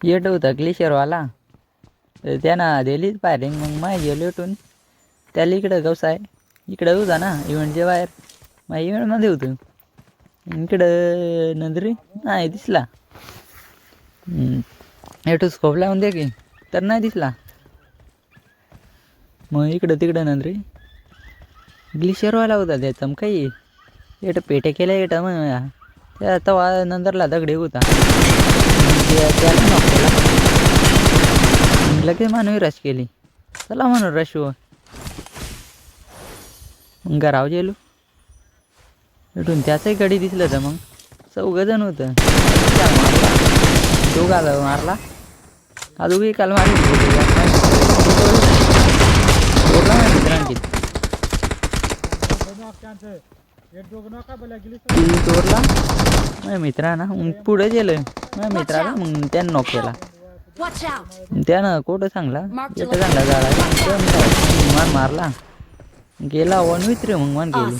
येत होता ग्लेशियरवाला तर त्यानं दिलीच फायरिंग. मग माय गेलो उठून त्याला इकडं गवसाय इकडं होता ना इव्हेंटच्या बाहेर. मग इव्हेंटमध्ये होतं इकडं नंदरी नाही दिसला. एटू स्कोप लावून दे की तर नाही दिसला. मग इकडं तिकडं नंदरी ग्लिशरवाला होता त्याचा. मग काही एट पेटे केल्या एट मग त्या तवा नंतरला दगडे होता त्याला नॉक केला. लगेच मानवी रश केली. चला म्हणून रश हो मग घराव गेलो भेटून त्याचंही गडी दिसलं तर मग 4 जण होतं. तो गाला मारला अजूनही काल मारी मित्रांची चोरला माझ्या मित्रानं. मग पुढे गेलं माझ्या मित्राला. मग त्यानं नॉक केला. त्यानं कोट चांगला येतं चांगला झाला मारला गेला वन वित्रे. मग मन गेली.